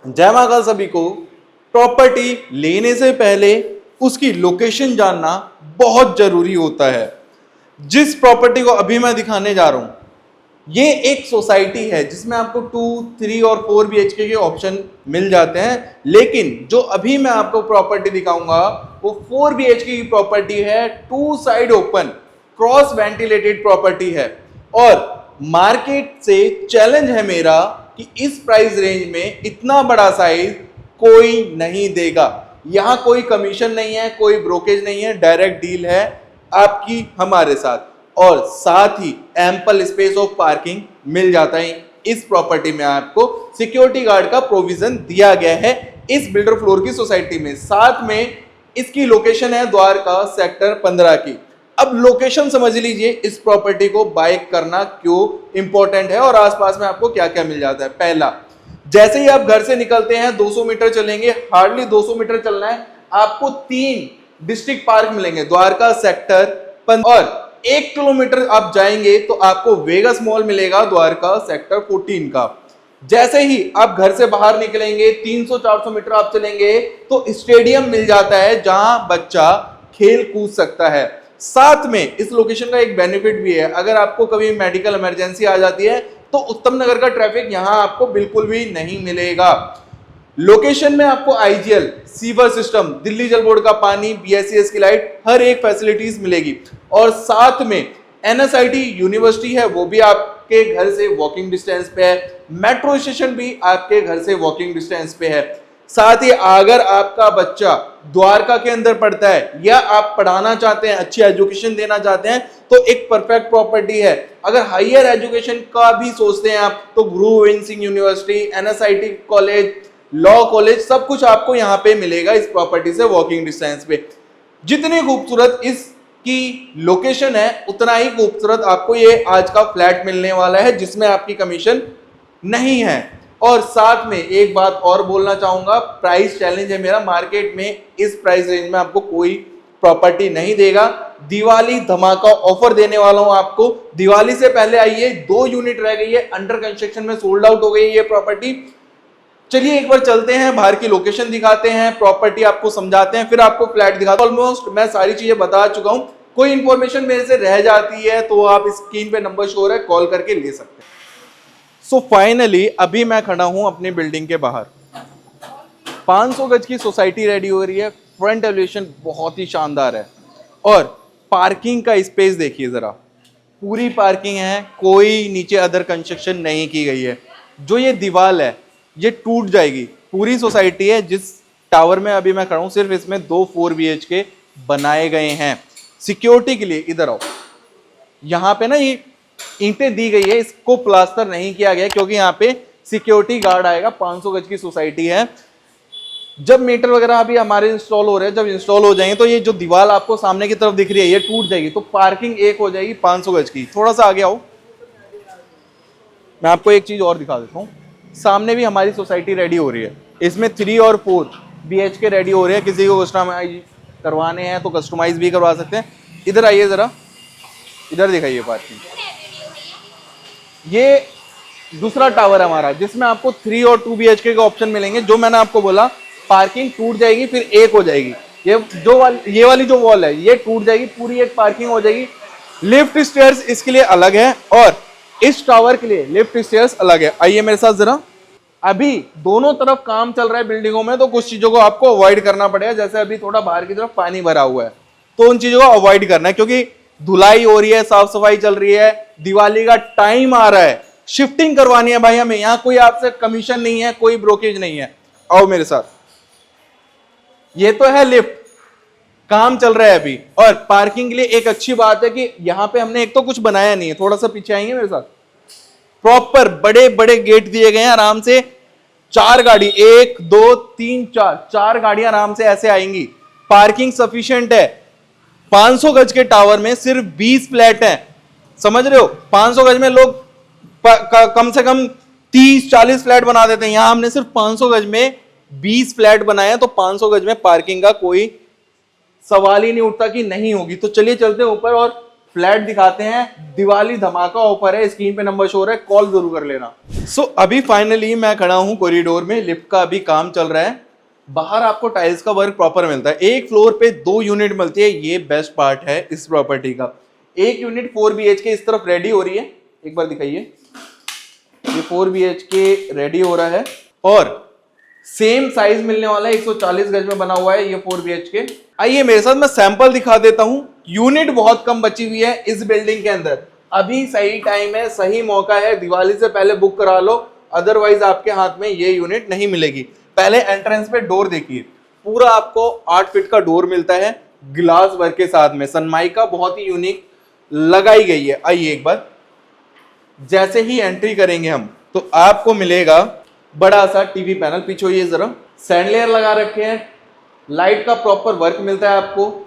जय महाकाल सभी को। प्रॉपर्टी लेने से पहले उसकी लोकेशन जानना बहुत जरूरी होता है। जिस प्रॉपर्टी को अभी मैं दिखाने जा रहा हूं, ये एक सोसाइटी है जिसमें आपको 2, 3 और 4 BHK के ऑप्शन मिल जाते हैं। लेकिन जो अभी मैं आपको प्रॉपर्टी दिखाऊंगा वो 4 BHK की प्रॉपर्टी है, 2 side open cross ventilated property है। और मार्केट से चैलेंज है मेरा कि इस प्राइस रेंज में इतना बड़ा साइज कोई नहीं देगा। यहां कोई कमीशन नहीं है, कोई ब्रोकेज नहीं है, डायरेक्ट डील है आपकी हमारे साथ। और साथ ही एम्पल स्पेस ऑफ पार्किंग मिल जाता है। इस प्रॉपर्टी में आपको सिक्योरिटी गार्ड का प्रोविजन दिया गया है इस बिल्डर फ्लोर की सोसाइटी में। साथ में इसकी लोकेशन है द्वारका सेक्टर 15 की। अब लोकेशन समझ लीजिए इस प्रॉपर्टी को बाय करना क्यों इंपॉर्टेंट है और आसपास में आपको क्या क्या मिल जाता है। पहला, जैसे ही आप घर से निकलते हैं 200 मीटर चलेंगे, हार्डली 200 मीटर चलना है, आपको 3 डिस्ट्रिक्ट पार्क मिलेंगे द्वारका सेक्टर 15। और 1 किलोमीटर आप जाएंगे तो आपको वेगस मॉल मिलेगा द्वारका सेक्टर 14 का। जैसे ही आप घर से बाहर निकलेंगे 300-400 मीटर आप चलेंगे तो स्टेडियम मिल जाता है जहां बच्चा खेल कूद सकता है। साथ में इस लोकेशन का एक बेनिफिट भी है, अगर आपको कभी मेडिकल इमरजेंसी आ जाती है तो उत्तम नगर का ट्रैफिक यहां आपको बिल्कुल भी नहीं मिलेगा। लोकेशन में आपको आईजीएल, सीवर सिस्टम, दिल्ली जल बोर्ड का पानी, बीएसईएस की लाइट, हर एक फैसिलिटीज मिलेगी। और साथ में एनएसआईटी यूनिवर्सिटी है, वो भी आपके घर से वॉकिंग डिस्टेंस पे है। मेट्रो स्टेशन भी आपके घर से वॉकिंग डिस्टेंस पे है। साथ ही अगर आपका बच्चा द्वारका के अंदर पढ़ता है या आप पढ़ाना चाहते हैं, अच्छी एजुकेशन देना चाहते हैं, तो एक परफेक्ट प्रॉपर्टी है। अगर हायर एजुकेशन का भी सोचते हैं आप तो गुरु Govind Singh university, NSIT college, law college, सब कुछ आपको यहाँ पे मिलेगा इस प्रॉपर्टी से वॉकिंग डिस्टेंस पे। जितनी खूबसूरत इसकी लोकेशन है उतना ही खूबसूरत आपको ये आज का फ्लैट मिलने वाला है जिसमें आपकी कमीशन नहीं है। और साथ में एक बात और बोलना चाहूंगा, प्राइस चैलेंज है मेरा। मार्केट में इस प्राइस रेंज में आपको कोई प्रॉपर्टी नहीं देगा। दिवाली धमाका ऑफर देने वाला हूं आपको। दिवाली से पहले आइए, 2 यूनिट रह गई है, अंडर कंस्ट्रक्शन में सोल्ड आउट हो गई है ये प्रॉपर्टी। चलिए एक बार चलते हैं, बाहर की लोकेशन दिखाते हैं, प्रॉपर्टी आपको समझाते हैं, फिर आपको फ्लैट दिखाते हैं। ऑलमोस्ट मैं सारी चीजें बता चुका हूं। कोई इंफॉर्मेशन मेरे से रह जाती है तो आप स्क्रीन पे नंबर शो है, कॉल करके ले सकते हैं। सो फाइनली अभी मैं खड़ा हूं अपनी बिल्डिंग के बाहर। 500 गज की सोसाइटी रेडी हो रही है। फ्रंट एलिवेशन बहुत ही शानदार है और पार्किंग का स्पेस देखिए जरा, पूरी पार्किंग है, कोई नीचे अदर कंस्ट्रक्शन नहीं की गई है। जो ये दीवार है ये टूट जाएगी। पूरी सोसाइटी है जिस टावर में अभी मैं खड़ा हूं, सिर्फ इसमें 2 4 BHK बनाए गए हैं। सिक्योरिटी के लिए इधर आओ, यहाँ पे ना ये ईंटें दी गई है, इसको प्लास्टर नहीं किया गया क्योंकि यहाँ पे सिक्योरिटी गार्ड आएगा। 500 गज की सोसाइटी है। जब मीटर वगैरह अभी हमारे इंस्टॉल हो रहे हैं, जब इंस्टॉल हो जाएंगे तो ये जो दीवार आपको सामने की तरफ दिख रही है ये टूट जाएगी, तो पार्किंग एक हो जाएगी 500 गज की। थोड़ा सा आगे आओ, मैं आपको एक चीज और दिखा देता हूँ। सामने भी हमारी सोसाइटी रेडी हो रही है, इसमें 3 और 4 BHK रेडी हो रहे हैं। किसी को कस्टमाइज करवाने हैं तो कस्टमाइज भी करवा सकते हैं। इधर आइए जरा, इधर दिखाइए पार्किंग। ये दूसरा टावर है हमारा जिसमें आपको 3 और 2 BHK के ऑप्शन मिलेंगे। जो मैंने आपको बोला, पार्किंग टूट जाएगी फिर एक हो जाएगी। ये वाली जो वॉल है ये टूट जाएगी, पूरी एक पार्किंग हो जाएगी। लिफ्ट स्टेयर्स इसके लिए अलग है और इस टावर के लिए लिफ्ट स्टेयर्स अलग है। आइए मेरे साथ जरा। अभी दोनों तरफ काम चल रहा है बिल्डिंगों में, तो कुछ चीजों को आपको अवॉइड करना पड़ेगा। जैसे अभी थोड़ा बाहर की तरफ पानी भरा हुआ है तो उन चीजों को अवॉइड करना है क्योंकि धुलाई हो रही है, साफ सफाई चल रही है, दिवाली का टाइम आ रहा है, शिफ्टिंग करवानी है भाई हमें। यहां कोई आपसे कमीशन नहीं है, कोई ब्रोकेज नहीं है। आओ मेरे साथ। ये तो है लिफ्ट, काम चल रहा है अभी। और पार्किंग के लिए एक अच्छी बात है कि यहां पे हमने एक तो कुछ बनाया नहीं है। थोड़ा सा पीछे आएंगे मेरे साथ। प्रॉपर बड़े बड़े गेट दिए गए हैं, आराम से 4 गाड़ी, 1 2 3 4 गाड़ियां आराम से ऐसे आएंगी। पार्किंग सफिशिएंट है। 500 गज के टावर में सिर्फ 20 फ्लैट हैं, समझ रहे हो। 500 गज में लोग कम से कम 30-40 फ्लैट बना देते हैं, यहां हमने सिर्फ 500 गज में 20 फ्लैट बनाए हैं। तो 500 गज में पार्किंग का कोई सवाल ही नहीं उठता कि नहीं होगी। तो चलिए चलते हैं ऊपर और फ्लैट दिखाते हैं, दिवाली धमाका ऑफर है, स्क्रीन पे नंबर शो हो रहा है, कॉल जरूर कर लेना। अभी फाइनली मैं खड़ा हूं कॉरिडोर में, लिफ्ट का अभी काम चल रहा है। बाहर आपको टाइल्स का वर्क प्रॉपर मिलता है, एक फ्लोर पे 2 यूनिट मिलती है, ये बेस्ट पार्ट है इस प्रॉपर्टी का। एक यूनिट 4 BHK इस तरफ रेडी हो रही है, एक बार दिखाइए, ये 4 BHK रेडी हो रहा है और सेम साइज मिलने वाला है, 140 गज में बना हुआ है ये 4 BHK। आइए मेरे साथ, मैं सैंपल दिखा देता हूं। यूनिट बहुत कम बची हुई है इस बिल्डिंग के अंदर, अभी सही टाइम है, सही मौका है, दिवाली से पहले बुक करा लो, अदरवाइज आपके हाथ में ये यूनिट नहीं मिलेगी। पहले एंट्रेंस पे डोर देखिए, पूरा आपको 8 फीट का डोर मिलता है ग्लास वर्क के साथ में, सनमाइका बहुत ही यूनिक लगाई गई है। आइए एक बार, जैसे ही एंट्री करेंगे हम तो आपको मिलेगा बड़ा सा टीवी पैनल, पीछे ये जरा, सैंडलेयर लगा रखे हैं, लाइट का प्रॉपर वर्क मिलता है आपको,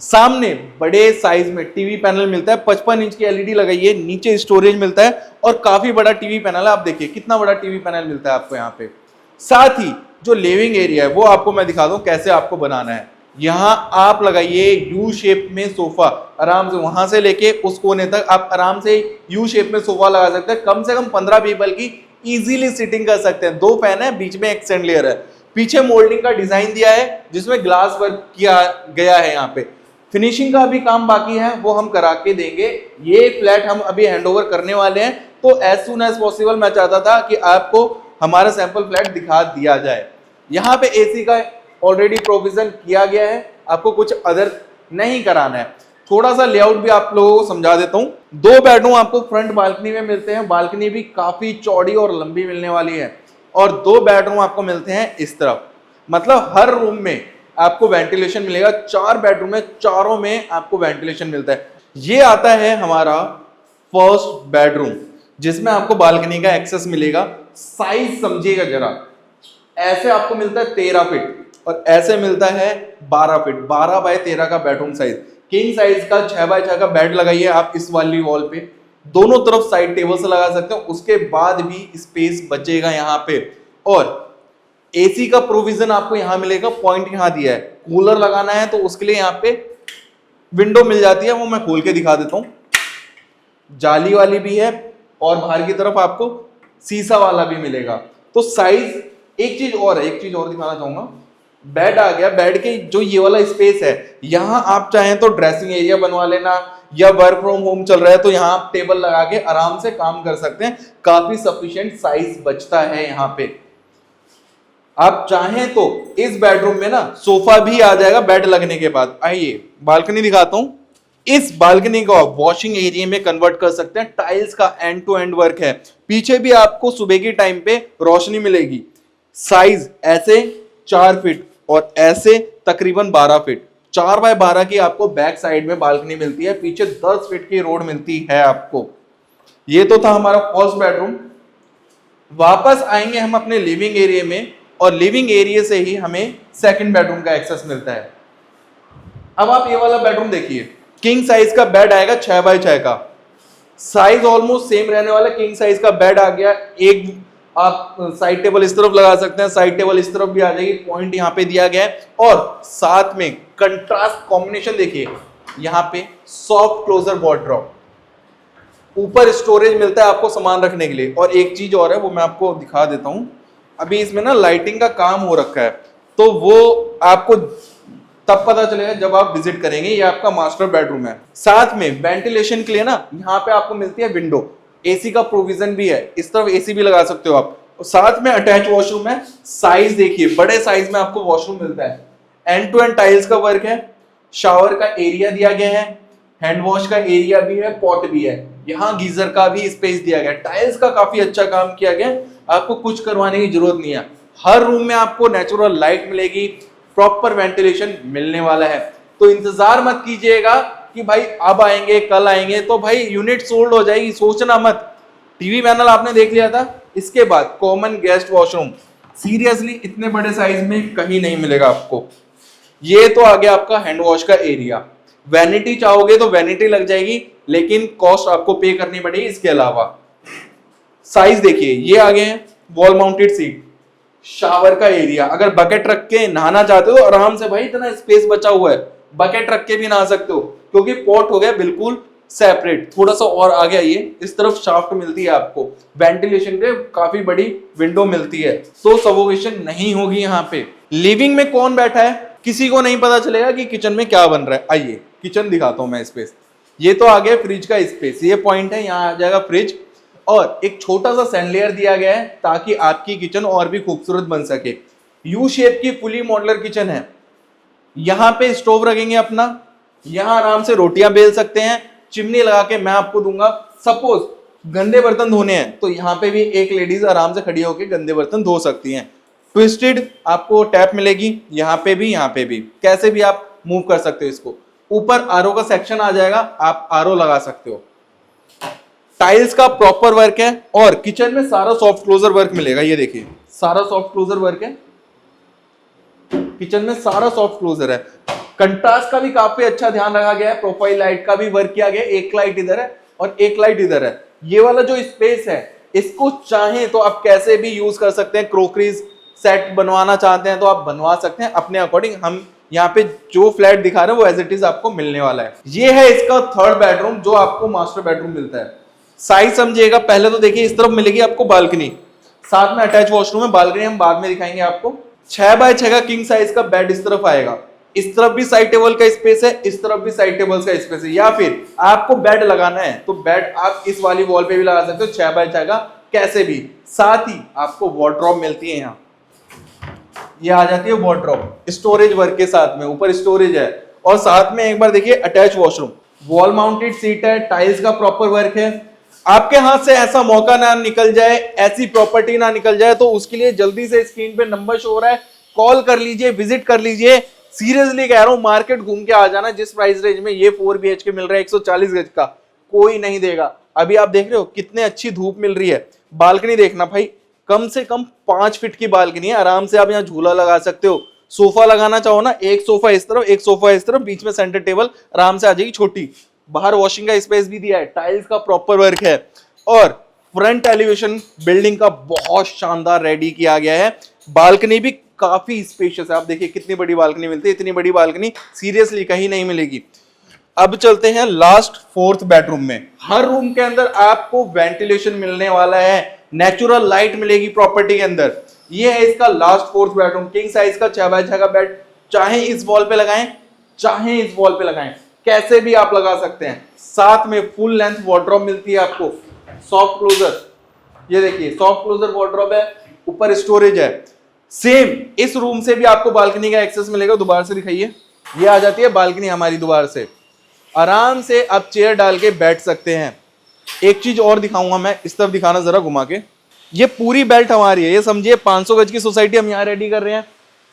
सामने बड़े साइज में टीवी पैनल मिलता है, 55 इंच की एलईडी लगाई है, नीचे स्टोरेज मिलता है और काफी बड़ा टीवी पैनल है। आप देखिए कितना बड़ा टीवी पैनल मिलता है आपको यहाँ पे। साथ ही जो लिविंग एरिया है वो आपको मैं दिखा दूं कैसे आपको बनाना है। यहाँ आप लगाइए यू शेप में सोफा, आराम से वहां से लेके उस कोने तक आप आराम से यू शेप में सोफा लगा सकते हैं, कम से कम 15 पीपल की इजीली सिटिंग कर सकते हैं। 2 फैन है, बीच में एक सैंडलेयर है, पीछे मोल्डिंग का डिजाइन दिया है जिसमें ग्लास वर्क किया गया है। यहाँ पे फिनिशिंग का भी काम बाकी है, वो हम करा के देंगे। ये फ्लैट हम अभी हैंडओवर करने वाले हैं, तो एज सुन एज पॉसिबल मैं चाहता था कि आपको हमारा सैंपल फ्लैट दिखा दिया जाए। यहाँ पे एसी का ऑलरेडी प्रोविजन किया गया है, आपको कुछ अदर नहीं कराना है। थोड़ा सा लेआउट भी आप लोगों को समझा देता हूँ। 2 बेडरूम आपको फ्रंट बालकनी में मिलते हैं, बालकनी भी काफी चौड़ी और लंबी मिलने वाली है, और 2 बेडरूम आपको मिलते हैं इस तरफ, मतलब हर रूम में आपको वेंटिलेशन मिलेगा। 4 बेडरूम है, चारों में आपको वेंटिलेशन मिलता है। ये आता है हमारा फर्स्ट बेडरूम जिसमें आपको बालकनी का एक्सेस मिलेगा। साइज समझिएगा जरा, ऐसे आपको मिलता है 13 फीट और ऐसे मिलता है 12 फीट, 12 बाय 13 का बेडरूम साइज। किंग साइज का 6 बाय 6 का बेड लगाइए आप इस वाली वॉल पे, दोनों तरफ साइड टेबल से लगा सकते हो, उसके बाद भी स्पेस बचेगा यहाँ पे। और एसी का प्रोविजन आपको यहाँ मिलेगा, पॉइंट यहाँ दिया है, कूलर लगाना है तो उसके लिए यहाँ पे विंडो मिल जाती है, वो मैं खोल के दिखा देता हूँ, जाली वाली भी है और बाहर की तरफ आपको शीशा वाला भी मिलेगा। तो साइज, एक चीज और दिखाना चाहूंगा, बेड आ गया, बेड के जो ये वाला स्पेस है, यहाँ आप चाहें तो ड्रेसिंग एरिया बनवा लेना, या वर्क फ्रॉम होम चल रहा है तो यहाँ आप टेबल लगा के आराम से काम कर सकते हैं, काफी सफिशिएंट साइज बचता है यहाँ पे। आप चाहें तो इस बेडरूम में ना सोफा भी आ जाएगा बेड लगने के बाद। आइए बालकनी दिखाता हूं, इस बालकनी को आप वॉशिंग एरिया में कन्वर्ट कर सकते हैं, टाइल्स का एंड टू एंड वर्क है, पीछे भी आपको सुबह के टाइम पे रोशनी मिलेगी। साइज ऐसे 4 फीट और ऐसे तकरीबन 12 फीट, 4 बाय 12 की आपको बैक साइड में बालकनी मिलती है, पीछे 10 फीट की रोड मिलती है आपको। ये तो था हमारा फर्स्ट बेडरूम। वापस आएंगे हम अपने लिविंग एरिया में, और लिविंग एरिया से ही हमें सेकंड बेडरूम का एक्सेस मिलता है। अब आप ये वाला बेडरूम देखिए, किंग साइज का बेड आएगा 6 बाय 6 का, साइज ऑलमोस्ट सेम रहने वाला, किंग साइज का बेड आ गया। एक आप साइड टेबल इस तरफ लगा सकते हैं, साइड टेबल इस तरफ भी आ जाएगी, पॉइंट यहाँ पे दिया गया है। और साथ में कंट्रास्ट कॉम्बिनेशन देखिए, यहाँ पे सॉफ्ट क्लोजर वार्डरोब, ऊपर स्टोरेज मिलता है आपको सामान रखने के लिए। और एक चीज और है, वो मैं आपको दिखा देता हूं, अभी इसमें ना लाइटिंग का काम हो रखा है, तो वो आपको तब पता चलेगा जब आप विजिट करेंगे। ये आपका मास्टर बेडरूम है, साथ में वेंटिलेशन के लिए ना यहाँ पे आपको मिलती है विंडो, एसी का प्रोविजन भी है, इस तरफ एसी भी लगा सकते हो आप, और साथ में अटैच वॉशरूम है। साइज देखिए, बड़े साइज में आपको वॉशरूम मिलता है, एंड टू एंड टाइल्स का वर्क है, शावर का एरिया दिया गया है, हैंड वॉश का एरिया भी है, पॉट भी है, यहाँ गीजर का भी स्पेस दिया गया है। टाइल्स का काफी अच्छा काम किया गया, आपको कुछ करवाने की जरूरत नहीं है। हर रूम में आपको नेचुरल लाइट मिलेगी, प्रॉपर वेंटिलेशन मिलने वाला है। तो इंतजार मत कीजिएगा कि भाई अब आएंगे कल आएंगे, तो भाई यूनिट सोल्ड हो जाएगी, सोचना मत। टीवी पैनल आपने देख लिया था, इसके बाद कॉमन गेस्ट वॉशरूम, सीरियसली इतने बड़े साइज में कहीं नहीं मिलेगा आपको। ये तो आ गया आपका हैंड वॉश का एरिया। वैनिटी चाहोगे तो वैनिटी लग जाएगी, लेकिन कॉस्ट आपको पे करनी पड़ेगी। इसके अलावा साइज देखिए, ये आ गए हैं वॉल माउंटेड सीट, शावर का एरिया, अगर बकेट रख के नहाना चाहते हो आराम से, भाई इतना स्पेस बचा हुआ है, बकेट रख के भी नहा सकते हो, क्योंकि पॉट हो गया बिल्कुल सेपरेट। थोड़ा सा और आगे आइए, इस तरफ शाफ्ट मिलती है आपको, वेंटिलेशन के काफी बड़ी विंडो मिलती है, तो सफोकेशन नहीं होगी यहाँ पे। लिविंग में कौन बैठा है किसी को नहीं पता चलेगा कि किचन में क्या बन रहा है। आइए किचन दिखाता हूं मैं स्पेस। ये तो आ गया फ्रिज का स्पेस, ये पॉइंट है, यहाँ आ जाएगा फ्रिज, और एक छोटा सा सैंडलेयर दिया गया है ताकि आपकी किचन और भी खूबसूरत बन सके। यू शेप की फुली मॉडुलर किचन है। यहाँ पे स्टोव रखेंगे अपना, यहाँ आराम से रोटियां बेल सकते हैं। चिमनी लगा के मैं आपको दूंगा, सपोज गंदे बर्तन धोने हैं तो यहाँ पे भी एक लेडीज आराम से खड़ी होकर गंदे बर्तन धो सकती हैं। ट्विस्टेड आपको टैप मिलेगी, यहाँ पे भी, कैसे भी आप मूव कर सकते हो इसको। ऊपर आरओ का सेक्शन आ जाएगा, आप आरओ लगा सकते हो। टाइल्स का प्रॉपर वर्क है और किचन में सारा सॉफ्ट क्लोजर वर्क मिलेगा। ये देखिए सारा सॉफ्ट क्लोजर वर्क है, किचन में सारा सॉफ्ट क्लोजर है। कंट्रास्ट का भी काफी अच्छा ध्यान रखा गया है, प्रोफाइल लाइट का भी वर्क किया गया है। एक लाइट इधर है और एक लाइट इधर है। ये वाला जो स्पेस है इसको चाहें तो आप कैसे भी यूज कर सकते हैं। क्रोकरीज सेट बनवाना चाहते हैं तो आप बनवा सकते हैं अपने अकॉर्डिंग। हम यहाँ पे जो फ्लैट दिखा रहे हैं वो एज इट इज आपको मिलने वाला है। ये है इसका थर्ड बेडरूम जो आपको मास्टर बेडरूम मिलता है। साइज समझिएगा, पहले तो देखिए इस तरफ मिलेगी आपको बालकनी, साथ में अटैच वॉशरूम है। बालकनी हम बाद में दिखाएंगे आपको। 6x6 का किंग साइज का बेड इस तरफ आएगा। इस तरफ भी साइड टेबल का स्पेस है, इस तरफ भी साइड टेबल का स्पेस है। या फिर आपको बेड लगाना है तो बेड आप इस वाली वॉल पे भी लगा सकते हो, 6x6 का, कैसे भी। साथ ही आपको वार्डरोब मिलती है यहाँ, ये आ जाती है वार्डरोब स्टोरेज वर्क के साथ में। ऊपर स्टोरेज है और साथ में एक बार देखिए attach washroom, wall mounted seat है, टाइल्स का प्रॉपर वर्क है। आपके हाथ से ऐसा मौका ना निकल जाए, ऐसी प्रॉपर्टी ना निकल जाए, तो उसके लिए जल्दी से स्क्रीन पे नंबर शो हो रहा है, कॉल कर लीजिए, विजिट कर लीजिए। सीरियसली कह रहा हूं, मार्केट घूम के आ जाना। जिस प्राइस रेंज में ये 4 BHK मिल रहा है 140 गज का, कोई नहीं देगा। अभी आप देख रहे हो कितने अच्छी धूप मिल रही है। बालकनी देखना भाई, कम से कम 5 फीट की बालकनी है। आराम से आप यहाँ झूला लगा सकते हो। सोफा लगाना चाहो ना, एक सोफा इस तरफ, एक सोफा इस तरफ, बीच में सेंटर टेबल आराम से आ जाएगी छोटी। बाहर वॉशिंग का स्पेस भी दिया है, टाइल्स का प्रॉपर वर्क है और फ्रंट एलिवेशन बिल्डिंग का बहुत शानदार रेडी किया गया है। बालकनी भी काफी स्पेशियस है। आप देखिए कितनी बड़ी बालकनी मिलती है, इतनी बड़ी बालकनी सीरियसली कहीं नहीं मिलेगी। अब चलते हैं लास्ट 4th बेडरूम में। हर रूम के अंदर आपको वेंटिलेशन मिलने वाला है, नेचुरल लाइट मिलेगी प्रॉपर्टी के अंदर। ये है इसका last 4th bedroom, king size का 6x6 का बेड। चाहे इस वॉल पे लगाएं, चाहे इस वॉल पे लगाएं, कैसे भी आप लगा सकते हैं। साथ में फुल लेंथ वार्डरोब मिलती है आपको, सॉफ्ट क्लोजर। ये देखिए सॉफ्ट क्लोजर वार्डरोब है, ऊपर स्टोरेज है। सेम इस रूम से भी आपको बालकनी का एक्सेस मिलेगा। दोबारा से दिखाइए, ये आ जाती है बालकनी हमारी। दोबारा से आराम से आप चेयर डाल के बैठ सकते हैं। एक चीज और दिखाऊंगा मैं, इस तरफ दिखाना जरा घुमा के। ये पूरी बेल्ट हमारी है, ये समझिए 500 गज की सोसाइटी हम यहाँ रेडी कर रहे हैं।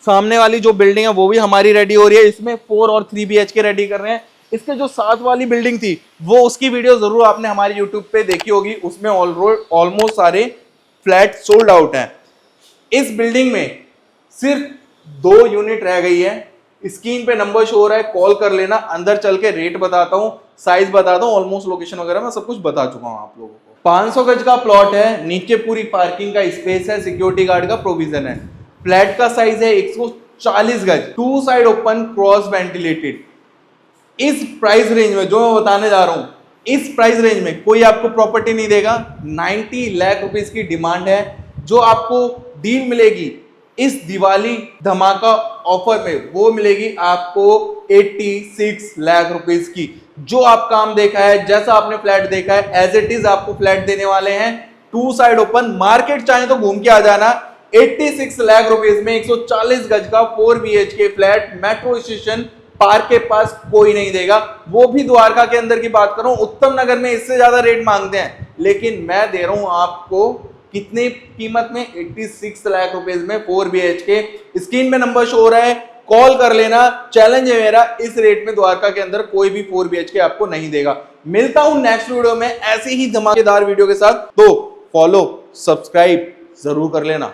सामने वाली जो बिल्डिंग है वो भी हमारी रेडी हो रही है। इसमें 4 और 3 BHK रेडी कर रहे हैं। इसके जो साथ वाली बिल्डिंग थी वो, उसकी वीडियो जरूर आपने हमारे यूट्यूब पे देखी होगी। उसमें ऑलमोस्ट सारे फ्लैट सोल्ड आउट हैं। इस बिल्डिंग में सिर्फ 2 यूनिट रह गई है। स्क्रीन पे नंबर शो हो रहा है, कॉल कर लेना। अंदर चल के रेट बताता हूँ, साइज बताता हूँ, ऑलमोस्ट लोकेशन वगैरह मैं सब कुछ बता चुका हूँ आप लोगों को। 500 गज का प्लॉट है, नीचे पूरी पार्किंग का स्पेस है, सिक्योरिटी गार्ड का प्रोविजन है। फ्लैट का साइज है 140 गज, 2 साइड ओपन, क्रॉस वेंटिलेटेड। इस प्राइस रेंज में जो मैं बताने जा रहा हूं, इस प्राइस रेंज में कोई आपको प्रॉपर्टी नहीं देगा। 90 लाख रुपीस की डिमांड है। जो आपको डील मिलेगी इस दिवाली धमाका ऑफर में, वो मिलेगी आपको 86 लाख रुपीस की। जो आप काम देखा है, जैसा आपने फ्लैट देखा है, एज इट इज आपको फ्लैट देने वाले हैं। 2 साइड ओपन, मार्केट चाहे तो घूम के आ जाना। 86 लाख रुपीस में 140 गज का 4 BHK flat metro station park के पास कोई नहीं देगा। वो भी द्वारका के अंदर की बात करूं, उत्तम नगर में इससे ज्यादा रेट मांगते हैं, लेकिन मैं दे रहा हूं आपको कितनी कीमत में, 86 लाख रुपीस में 4 BHK। स्क्रीन में नंबर शो हो रहा है, कॉल कर लेना। चैलेंज है मेरा, इस रेट में द्वारका के अंदर कोई भी 4 BHK आपको नहीं देगा। मिलता हूं नेक्स्ट वीडियो में ऐसे ही धमाकेदार वीडियो के साथ। तो फॉलो सब्सक्राइब जरूर कर लेना।